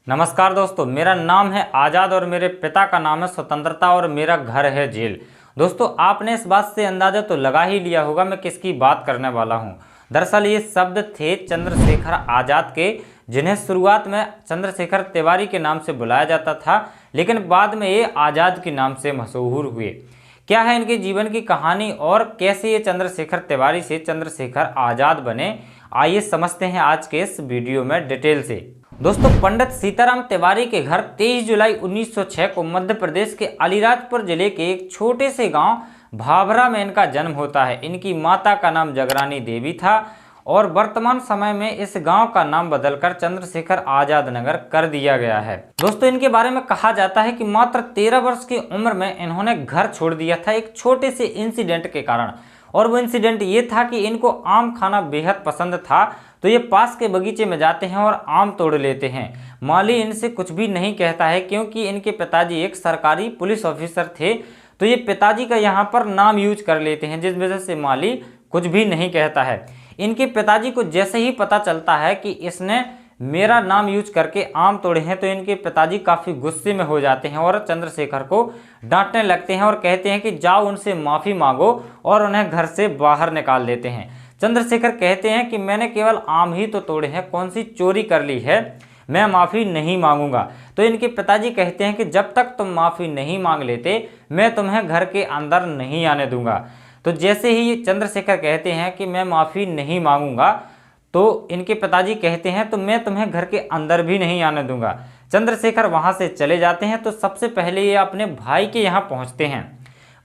नमस्कार दोस्तों, मेरा नाम है आज़ाद और मेरे पिता का नाम है स्वतंत्रता और मेरा घर है जेल। दोस्तों, आपने इस बात से अंदाजा तो लगा ही लिया होगा मैं किसकी बात करने वाला हूं। दरअसल ये शब्द थे चंद्रशेखर आज़ाद के, जिन्हें शुरुआत में चंद्रशेखर तिवारी के नाम से बुलाया जाता था, लेकिन बाद में ये आज़ाद के नाम से मशहूर हुए। क्या है इनके जीवन की कहानी और कैसे ये चंद्रशेखर तिवारी से चंद्रशेखर आज़ाद बने, आइए समझते हैं आज के इस वीडियो में डिटेल से। दोस्तों, पंडित सीताराम तिवारी के घर 23 जुलाई 1906 को मध्य प्रदेश के अलीराजपुर जिले के एक छोटे से गांव भाभरा में इनका जन्म होता है। इनकी माता का नाम जगरानी देवी था और वर्तमान समय में इस गांव का नाम बदलकर चंद्रशेखर आज़ाद नगर कर दिया गया है। दोस्तों, इनके बारे में कहा जाता है कि मात्र 13 वर्ष की उम्र में इन्होंने घर छोड़ दिया था एक छोटे से इंसिडेंट के कारण। और वो इंसिडेंट ये था कि इनको आम खाना बेहद पसंद था, तो ये पास के बगीचे में जाते हैं और आम तोड़ लेते हैं। माली इनसे कुछ भी नहीं कहता है क्योंकि इनके पिताजी एक सरकारी पुलिस ऑफिसर थे, तो ये पिताजी का यहाँ पर नाम यूज कर लेते हैं, जिस वजह से माली कुछ भी नहीं कहता है। इनके पिताजी को जैसे ही पता चलता है कि इसने मेरा नाम यूज करके आम तोड़े हैं, तो इनके पिताजी काफ़ी गुस्से में हो जाते हैं और चंद्रशेखर को डांटने लगते हैं और कहते हैं कि जाओ उनसे माफ़ी मांगो, और उन्हें घर से बाहर निकाल देते हैं। चंद्रशेखर कहते हैं कि मैंने केवल आम ही तो तोड़े हैं, कौन सी चोरी कर ली है, मैं माफ़ी नहीं मांगूंगा। तो इनके पिताजी कहते हैं कि जब तक तुम माफ़ी नहीं मांग लेते मैं तुम्हें घर के अंदर नहीं आने दूंगा। तो जैसे ही चंद्रशेखर कहते हैं कि मैं माफ़ी नहीं मांगूंगा, तो इनके पिताजी कहते हैं तो मैं तुम्हें घर के अंदर भी नहीं आने दूंगा। चंद्रशेखर वहाँ से चले जाते हैं। तो सबसे पहले ये अपने भाई के यहाँ पहुँचते हैं।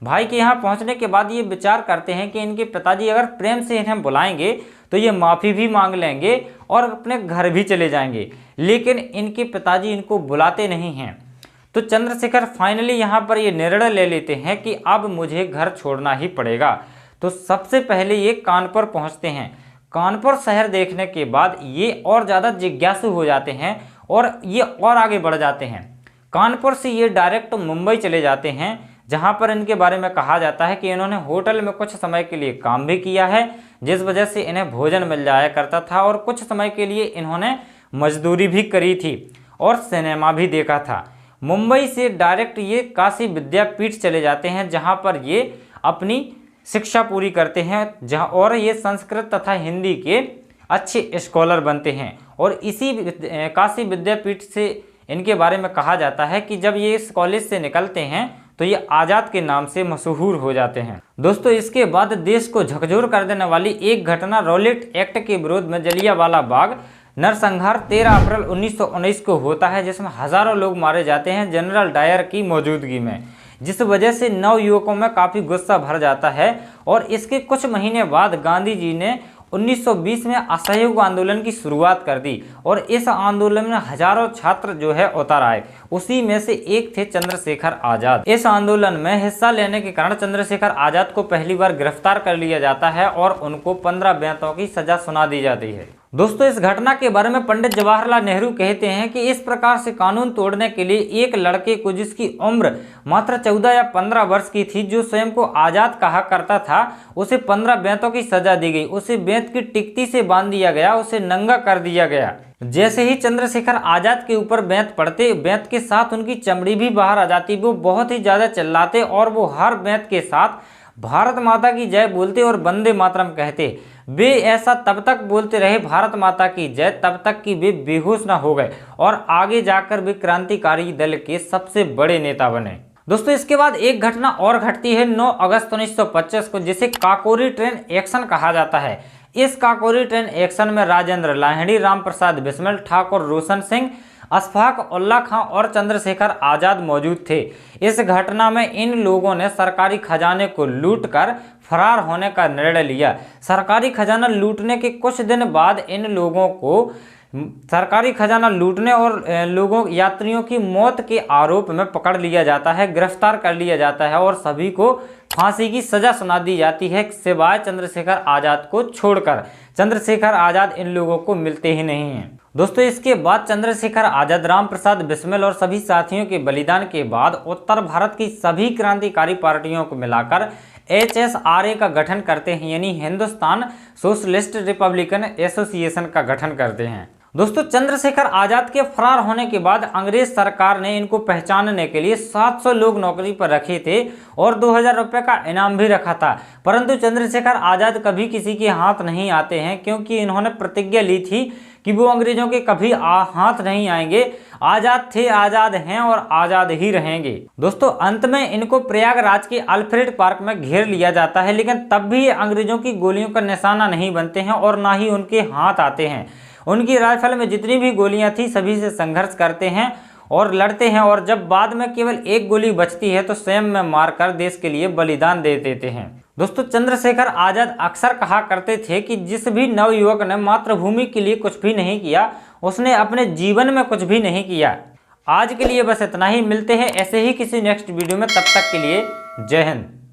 भाई के यहाँ पहुँचने के बाद ये विचार करते हैं कि इनके पिताजी अगर प्रेम से इन्हें बुलाएंगे तो ये माफ़ी भी मांग लेंगे और अपने घर भी चले जाएंगे, लेकिन इनके पिताजी इनको बुलाते नहीं हैं। तो चंद्रशेखर फाइनली यहाँ पर ये निर्णय ले लेते हैं कि अब मुझे घर छोड़ना ही पड़ेगा। तो सबसे पहले ये कानपुर पहुँचते हैं। कानपुर शहर देखने के बाद ये और ज़्यादा जिज्ञासु हो जाते हैं और ये और आगे बढ़ जाते हैं। कानपुर से ये डायरेक्ट मुंबई चले जाते हैं, जहाँ पर इनके बारे में कहा जाता है कि इन्होंने होटल में कुछ समय के लिए काम भी किया है, जिस वजह से इन्हें भोजन मिल जाया करता था, और कुछ समय के लिए इन्होंने मजदूरी भी करी थी और सिनेमा भी देखा था। मुंबई से डायरेक्ट ये काशी विद्यापीठ चले जाते हैं, जहाँ पर ये अपनी शिक्षा पूरी करते हैं, जहाँ और ये संस्कृत तथा हिंदी के अच्छे स्कॉलर बनते हैं। और इसी काशी विद्यापीठ से इनके बारे में कहा जाता है कि जब ये इस कॉलेज से निकलते हैं तो ये आज़ाद के नाम से मशहूर हो जाते हैं। दोस्तों, इसके बाद देश को झकझोर कर देने वाली एक घटना रॉलेट एक्ट के विरोध में जलियांवाला बाग नरसंहार 13 अप्रैल 1919 को होता है, जिसमें हजारों लोग मारे जाते हैं जनरल डायर की मौजूदगी में, जिस वजह से नव युवकों में काफ़ी गुस्सा भर जाता है। और इसके कुछ महीने बाद गांधी जी ने 1920 में असहयोग आंदोलन की शुरुआत कर दी और इस आंदोलन में हजारों छात्र जो है उतर आए। उसी में से एक थे चंद्रशेखर आज़ाद। इस आंदोलन में हिस्सा लेने के कारण चंद्रशेखर आज़ाद को पहली बार गिरफ्तार कर लिया जाता है और उनको 15 बेंतों की सजा सुना दी जाती है। दोस्तों, इस घटना के बारे में पंडित जवाहरलाल नेहरू कहते हैं कि इस प्रकार से कानून तोड़ने के लिए एक लड़के को, जिसकी उम्र मात्र 14 या 15 वर्ष की थी, जो स्वयं को आज़ाद कहा करता था, उसे 15 बेंतों की सजा दी गई। उसे बेंत की टिकती से बांध दिया गया, उसे नंगा कर दिया गया। जैसे ही चंद्रशेखर आज़ाद के ऊपर बेंत पड़ते, बेंत के साथ उनकी चमड़ी भी बाहर आ जाती। वो बहुत ही ज़्यादा चिल्लाते और वो हर बेंत के साथ भारत माता की जय बोलते और वंदे मातरम कहते। वे ऐसा तब तक बोलते रहे, भारत माता की जय, तब तक कि वे बेहोश न हो गए और आगे जाकर वे क्रांतिकारी दल के सबसे बड़े नेता बने। दोस्तों, इसके बाद एक घटना और घटती है 9 अगस्त 1925 को, जिसे काकोरी ट्रेन एक्शन कहा जाता है। इस काकोरी ट्रेन एक्शन में राजेंद्र लाहिड़ी, राम प्रसाद बिस्मिल, ठाकुर रोशन सिंह, अशफाक उल्ला खां और चंद्रशेखर आज़ाद मौजूद थे। इस घटना में इन लोगों ने सरकारी खजाने को लूटकर फरार होने का निर्णय लिया। सरकारी खजाना लूटने के कुछ दिन बाद इन लोगों को सरकारी खजाना लूटने और यात्रियों की मौत के आरोप में पकड़ लिया जाता है, गिरफ्तार कर लिया जाता है और सभी को फांसी की सजा सुना दी जाती है, सिवाय चंद्रशेखर आज़ाद को छोड़कर। चंद्रशेखर आज़ाद इन लोगों को मिलते ही नहीं हैं। दोस्तों, इसके बाद चंद्रशेखर आज़ाद, राम प्रसाद बिस्मिल और सभी साथियों के बलिदान के बाद उत्तर भारत की सभी क्रांतिकारी पार्टियों को मिलाकर HSRA का गठन करते हैं, यानी हिंदुस्तान सोशलिस्ट रिपब्लिकन एसोसिएशन का गठन करते हैं। दोस्तों चंद्रशेखर आजाद के फरार होने के बाद अंग्रेज सरकार ने इनको पहचानने के लिए 700 लोग नौकरी पर रखे थे और 2000 रुपये का इनाम भी रखा था। परंतु चंद्रशेखर आजाद कभी किसी के हाथ नहीं आते हैं, क्योंकि इन्होंने प्रतिज्ञा ली थी कि वो अंग्रेजों के कभी हाथ नहीं आएंगे। आजाद थे, आजाद हैं और आजाद ही रहेंगे। दोस्तों अंत में इनको प्रयागराज के अल्फ्रेड पार्क में घेर लिया जाता है, लेकिन तब भी ये अंग्रेजों की गोलियों का निशाना नहीं बनते हैं और ना ही उनके हाथ आते हैं। उनकी राइफल में जितनी भी गोलियां थी सभी से संघर्ष करते हैं और लड़ते हैं, और जब बाद में केवल एक गोली बचती है तो स्वयं में मारकर देश के लिए बलिदान दे देते हैं। दोस्तों चंद्रशेखर आजाद अक्सर कहा करते थे कि जिस भी नवयुवक ने मातृभूमि के लिए कुछ भी नहीं किया उसने अपने जीवन में कुछ भी नहीं किया। आज के लिए बस इतना ही, मिलते हैं ऐसे ही किसी नेक्स्ट वीडियो में, तब तक के लिए जय हिंद।